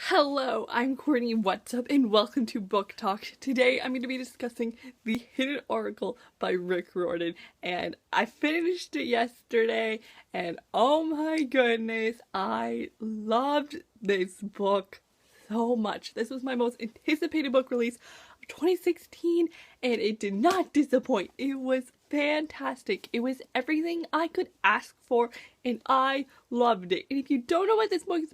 Hello, I'm Courtney, what's up, and welcome to Book Talk. Today I'm going to be discussing The Hidden Oracle by Riordan, and I finished it yesterday, and oh my goodness, I loved this book so much. This was my most anticipated book release of 2016, and it did not disappoint. It was fantastic. It was everything I could ask for, and I loved it. And if you don't know what this book is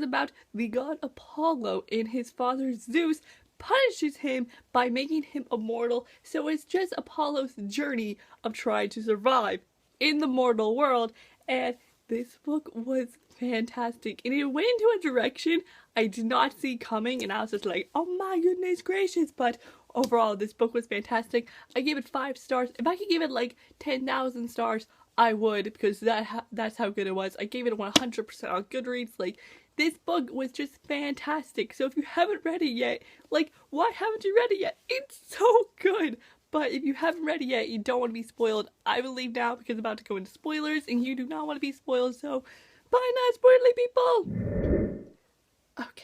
about the god Apollo, and his father Zeus punishes him by making him immortal. So it's just Apollo's journey of trying to survive in the mortal world, and this book was fantastic, and it went into a direction I did not see coming, and I was just like, oh my goodness gracious. But overall, this book was fantastic. I gave it 5 stars. If I could give it like 10,000 stars, I would, because that's how good it was. I gave it 100% on Goodreads. Like, this book was just fantastic. So if you haven't read it yet, like, why haven't you read it yet? It's so good. But if you haven't read it yet, you don't want to be spoiled, I will leave now because I'm about to go into spoilers, and you do not want to be spoiled, so bye not spoilerly people! Okay,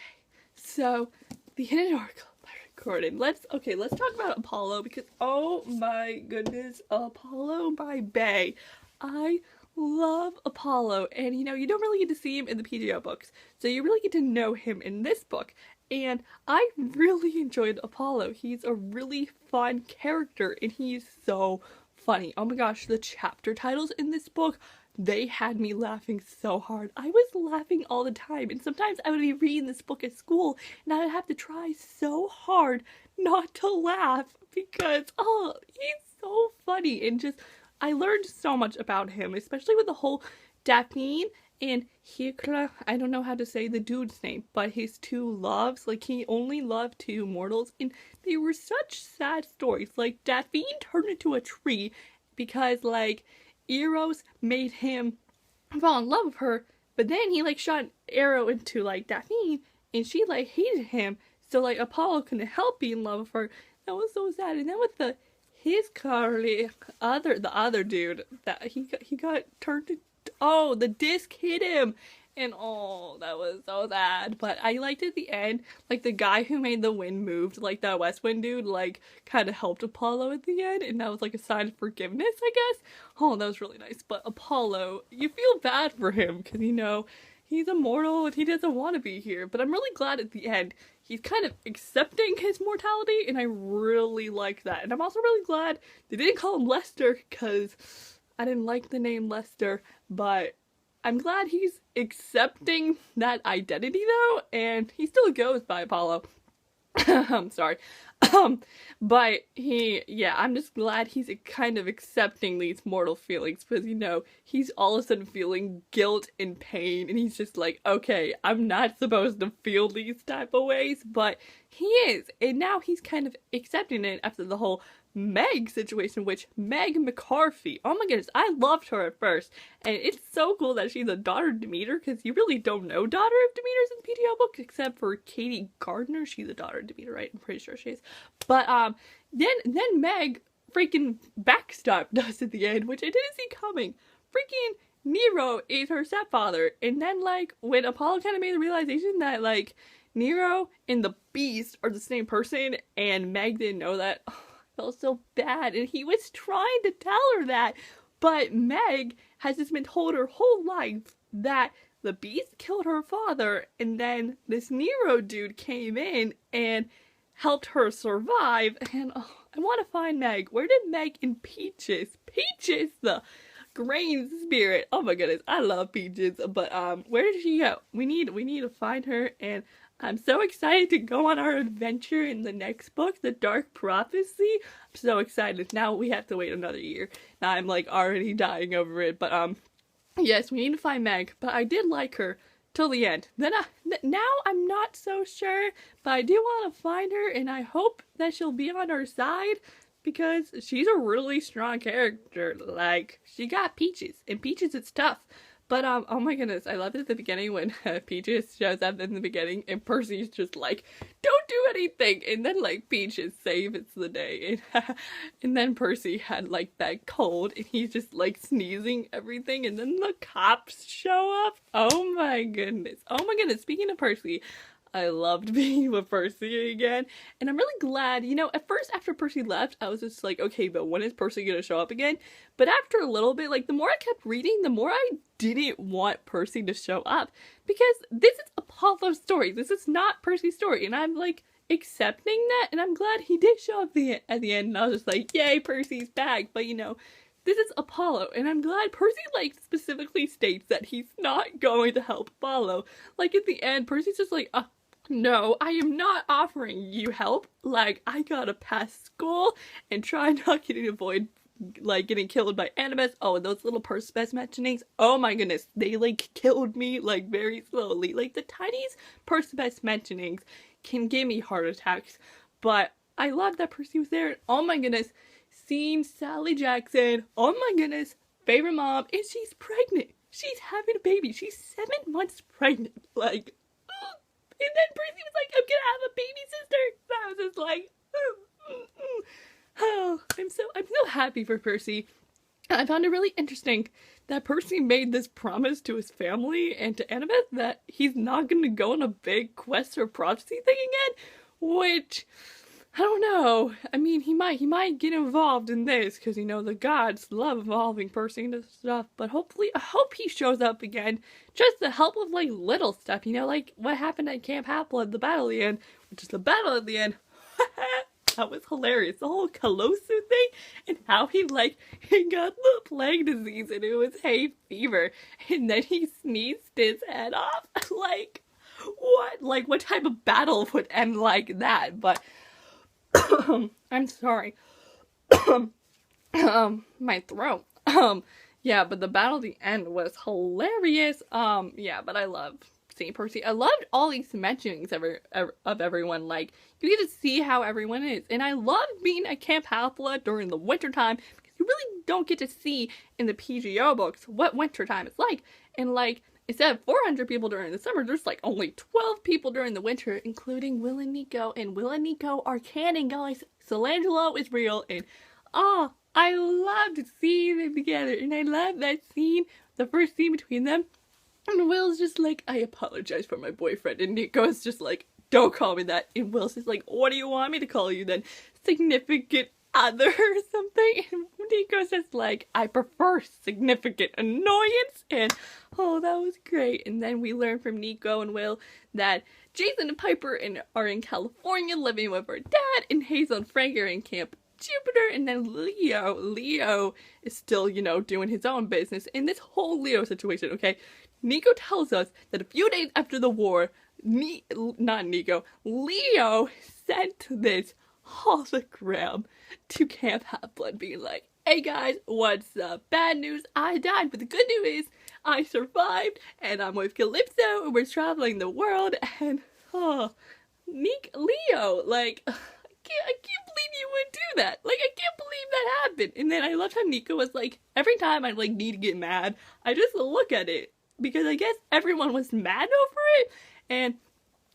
so The Hidden Oracle by Riordan. Let's talk about Apollo, because oh my goodness, Apollo by Bay. I love Apollo, and you don't really get to see him in the PGO books, so you really get to know him in this book. And I really enjoyed Apollo. He's a really fun character, and he's so funny. Oh my gosh, the chapter titles in this book, they had me laughing so hard. I was laughing all the time, and sometimes I would be reading this book at school, and I would have to try so hard not to laugh because, oh, he's so funny. And just, I learned so much about him, especially with the whole Daphne and Hikra, I don't know how to say the dude's name, but his 2 loves, like, he only loved 2 mortals, and they were such sad stories. Like, Daphne turned into a tree because, like, Eros made him fall in love with her, but then he, like, shot an arrow into, like, Daphne, and she, like, hated him, so, like, Apollo couldn't help being in love with her. That was so sad. And then with his Carly, the other dude, that he got turned into, oh, the disc hit him, and oh, that was so sad. But I liked at the end, like, the guy who made the wind moved, like, that West Wind dude, like, kind of helped Apollo at the end, and that was, like, a sign of forgiveness, I guess. Oh, that was really nice. But Apollo, you feel bad for him, because, he's immortal, and he doesn't want to be here. But I'm really glad at the end, he's kind of accepting his mortality, and I really like that. And I'm also really glad they didn't call him Lester, because I didn't like the name Lester, but I'm glad he's accepting that identity though, and he still goes by Apollo. I'm sorry. But I'm just glad he's kind of accepting these mortal feelings, because, he's all of a sudden feeling guilt and pain, and he's just like, okay, I'm not supposed to feel these type of ways, but he is, and now he's kind of accepting it after the whole Meg situation, which Meg McCarthy, oh my goodness, I loved her at first, and it's so cool that she's a daughter of Demeter, because you really don't know daughter of Demeters in PTO books, except for Katie Gardner. She's a daughter of Demeter, right? I'm pretty sure she is. But then Meg freaking backstabbed us at the end, which I didn't see coming. Freaking Nero is her stepfather, and then, like, when Apollo kind of made the realization that, like, Nero and the Beast are the same person, and Meg didn't know that, felt so bad, and he was trying to tell her that, but Meg has just been told her whole life that the Beast killed her father, and then this Nero dude came in and helped her survive, and I want to find Meg. Where did Meg and Peaches, the grain spirit, oh my goodness, I love Peaches, but where did she go? We need to find her, and I'm so excited to go on our adventure in the next book, The Dark Prophecy. I'm so excited. Now we have to wait another year. Now I'm, like, already dying over it. But, yes, we need to find Meg. But I did like her till the end. Then now I'm not so sure, but I do want to find her, and I hope that she'll be on our side, because she's a really strong character. Like, she got Peaches, and Peaches is tough. But, oh my goodness, I loved it at the beginning when Peaches shows up in the beginning, and Percy's just like, don't do anything, and then, like, Peaches saves the day, and then Percy had, like, that cold, and he's just, like, sneezing everything, and then the cops show up. Oh my goodness, speaking of Percy, I loved being with Percy again. And I'm really glad, you know, at first after Percy left, I was just like, okay, but when is Percy gonna show up again? But after a little bit, like, the more I kept reading, the more I didn't want Percy to show up. Because this is Apollo's story. This is not Percy's story. And I'm, like, accepting that. And I'm glad he did show up at the end. And I was just like, yay, Percy's back. But, you know, this is Apollo, and I'm glad Percy, like, specifically states that he's not going to help Apollo. Like, at the end, Percy's just like, no, I am not offering you help. Like, I gotta pass school and try not to avoid, like, getting killed by animus. Oh, and those little Percy mentionings, oh my goodness, they, like, killed me, like, very slowly. Like, the tiniest Percy mentionings can give me heart attacks, but I love that Percy was there, and oh my goodness, seeing Sally Jackson, oh my goodness, favorite mom, and she's pregnant. She's having a baby. She's 7 months pregnant. Like, and then Percy was like, I'm gonna have a baby sister. And I was just like, oh, I'm so happy for Percy. And I found it really interesting that Percy made this promise to his family and to Annabeth that he's not gonna go on a big quest or prophecy thing again, which, I don't know. I mean, he might get involved in this because, you know, the gods love involving Percy into stuff. But hopefully, I hope he shows up again just to help with, like, little stuff. You know, like what happened at Camp Half-Blood, the battle at the end, which is the battle at the end. That was hilarious. The whole Colossus thing and how he got the plague disease and it was hay fever. And then he sneezed his head off. Like, what? Like, what type of battle would end like that? But I'm sorry. My throat. Yeah, but the battle at the end was hilarious. Yeah, but I love seeing Percy. I loved all these mentionings of everyone. Like, you get to see how everyone is. And I love being at Camp Half-Blood during the wintertime because you really don't get to see in the PGO books what wintertime is like. And, like, instead of 400 people during the summer, there's, like, only 12 people during the winter, including Will and Nico. And Will and Nico are canon, guys. Solangelo is real. And, oh, I loved seeing them together. And I love that scene, the first scene between them. And Will's just like, I apologize for my boyfriend. And Nico's just like, don't call me that. And Will's just like, what do you want me to call you then? Significant other or something? And Nico's just like, I prefer significant annoyance. And oh, that was great. And then we learned from Nico and Will that Jason and Piper are in California living with her dad, and Hazel and Frank are in Camp Jupiter. And then Leo is still, you know, doing his own business in this whole Leo situation, okay? Nico tells us that a few days after the war, Leo sent this hologram to Camp Half-Blood being like, hey guys, what's up? Bad news, I died, but the good news is I survived and I'm with Calypso and we're traveling the world. And Leo, like, I can't believe you would do that. Like, I can't believe that happened. And then I loved how Nico was like, every time I like need to get mad, I just look at it. Because I guess everyone was mad over it, and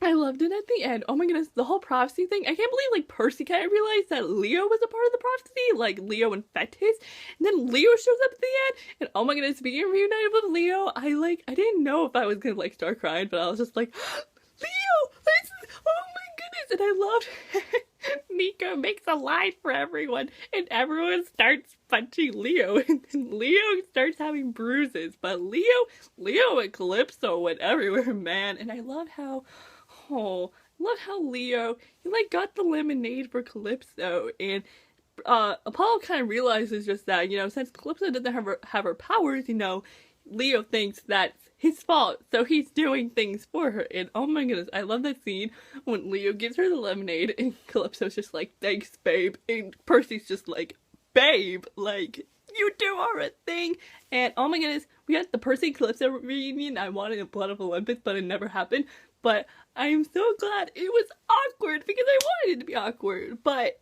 I loved it at the end. Oh my goodness, the whole prophecy thing. I can't believe, like, Percy kind of realized that Leo was a part of the prophecy, like, Leo and Fetis, and then Leo shows up at the end, and oh my goodness, being reunited with Leo, I didn't know if I was gonna, like, start crying, but I was just like, Leo! Oh my goodness, and I loved Nico makes a line for everyone, and everyone starts punching Leo, and then Leo starts having bruises, but Leo and Calypso went everywhere, man. And I love how Leo, he like got the lemonade for Calypso, and Apollo kind of realizes just that, you know, since Calypso doesn't have her powers, you know, Leo thinks that's his fault, so he's doing things for her. And oh my goodness, I love that scene when Leo gives her the lemonade and Calypso's just like, thanks babe, and Percy's just like, babe, like, you do our thing. And oh my goodness, we got the Percy and Calypso reunion. I wanted a Blood of Olympus, but it never happened. But I am so glad. It was awkward because I wanted it to be awkward, but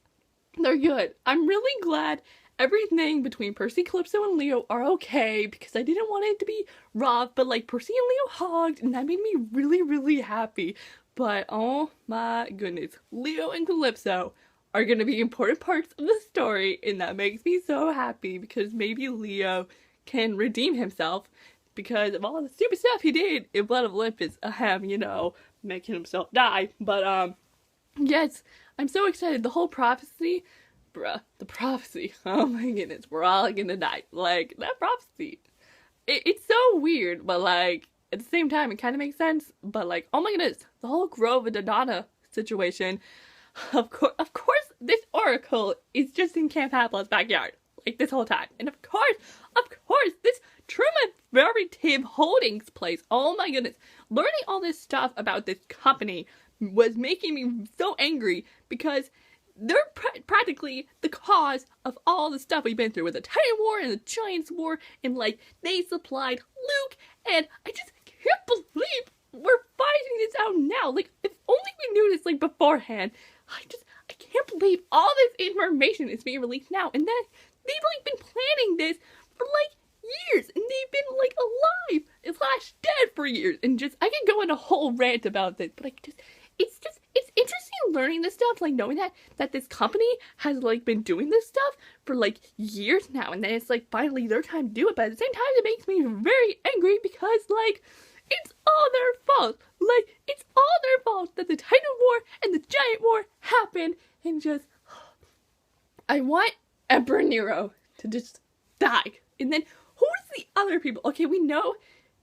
they're good. I'm really glad everything between Percy, Calypso, and Leo are okay because I didn't want it to be rough, but like Percy and Leo hugged and that made me really, really happy. But oh my goodness, Leo and Calypso are going to be important parts of the story, and that makes me so happy because maybe Leo can redeem himself because of all the stupid stuff he did in Blood of Olympus, you know, making himself die. But yes, I'm so excited. The whole prophecy, bruh, the prophecy. Oh my goodness, we're all gonna die. Like, that prophecy. It's so weird, but like, at the same time, it kind of makes sense. But like, oh my goodness, the whole Grove and Donna situation. Of course, this oracle is just in Camp Half-Blood's backyard, like this whole time. And of course, this Truman Veritiv Holdings place. Oh my goodness, learning all this stuff about this company was making me so angry because they're practically the cause of all the stuff we've been through with the Titan War and the Giants War, and like, they supplied Luke, and I just can't believe we're finding this out now. Like, if only we knew this like beforehand. I can't believe all this information is being released now, and then they've like been planning this for like years, and they've been like alive and slash dead for years, and just, I can go on a whole rant about this, but it's interesting learning this stuff, like knowing that this company has like been doing this stuff for like years now, and then it's like finally their time to do it, but at the same time it makes me very angry because like, it's all their fault. Like, it's all their fault that the Titan War and the Giant War happened, and just, I want Emperor Nero to just die. And then, who's the other people? Okay, we know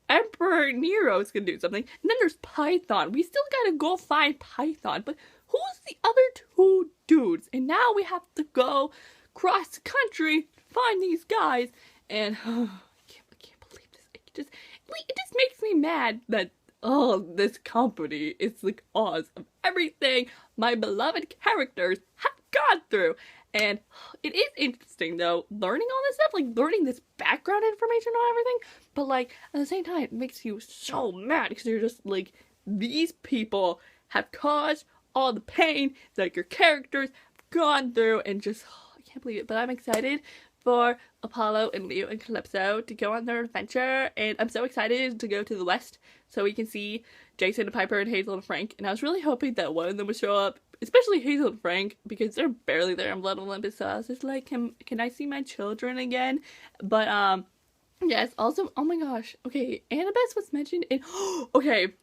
Emperor Nero is gonna do something, and then there's Python. We still gotta go find Python, but who's the other two dudes? And now we have to go cross the country to find these guys, and I can't believe this. It just makes me mad that, oh, this company is the cause of everything my beloved characters have gone through. And it is interesting, though, learning all this stuff, like learning this background information on everything, but like, at the same time, it makes you so mad because you're just like, these people have caused all the pain that your characters have gone through, and just, I can't believe it. But I'm excited for Apollo and Leo and Calypso to go on their adventure, and I'm so excited to go to the West so we can see Jason and Piper and Hazel and Frank, and I was really hoping that one of them would show up, especially Hazel and Frank, because they're barely there in Blood Olympus, so I was just like, can I see my children again? But, yes, also, oh my gosh, okay, Annabeth was mentioned in, okay,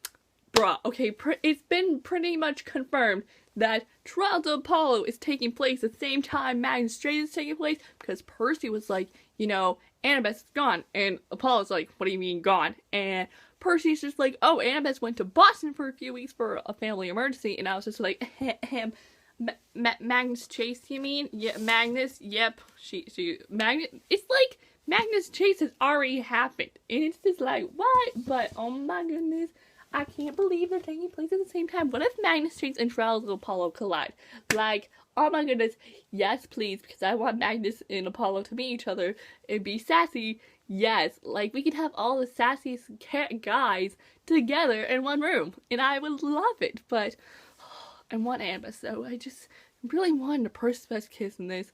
bruh, okay, it's been pretty much confirmed that Trials of Apollo is taking place at the same time Magnus Chase is taking place, because Percy was like, you know, Annabeth is gone, and Apollo's like, what do you mean gone? And Percy's just like, oh, Annabeth went to Boston for a few weeks for a family emergency, and I was just like, Magnus Chase, you mean? Yeah, Magnus, yep, Magnus, it's like, Magnus Chase has already happened, and it's just like, what? But, oh my goodness, I can't believe they're taking place at the same time. What if Magnus Chase and Trials of Apollo collide? Like, oh my goodness, yes please, because I want Magnus and Apollo to meet each other and be sassy. Yes, like, we could have all the sassiest guys together in one room, and I would love it, but I want Annabeth, so I just really wanted a Percy kiss in this,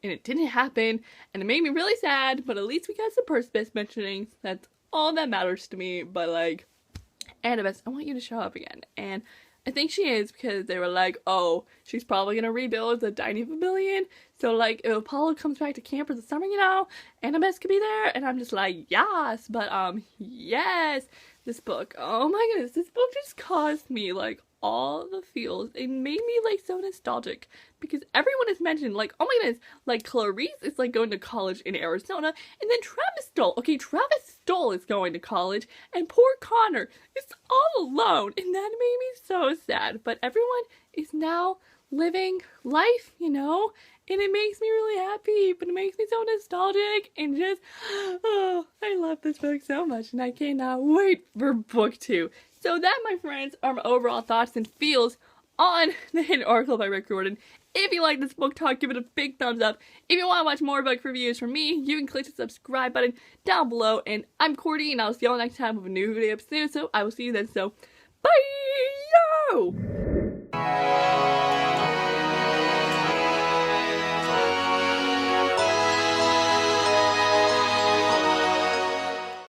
and it didn't happen, and it made me really sad, but at least we got some Percy mentionings. That's all that matters to me. But like, Annabeth, I want you to show up again, and I think she is, because they were like, oh, she's probably gonna rebuild the Dining Pavilion, so like, if Apollo comes back to camp for the summer, you know, Annabeth could be there, and I'm just like, yes, but yes, this book, oh my goodness, this book just caused me, like, all the feels. It made me like so nostalgic because everyone is mentioned, like, oh my goodness, like Clarice is like going to college in Arizona, and then Travis Stoll, okay, Travis Stoll is going to college, and poor Connor is all alone, and that made me so sad. But everyone is now living life, you know, and it makes me really happy, but it makes me so nostalgic, and just, oh, I love this book so much, and I cannot wait for book 2. So that, my friends, are my overall thoughts and feels on The Hidden Oracle by Riordan. If you like this book talk, give it a big thumbs up. If you want to watch more book reviews from me, you can click the subscribe button down below. And I'm Cordy, and I'll see y'all next time with a new video soon. So I will see you then. So, bye! Yo!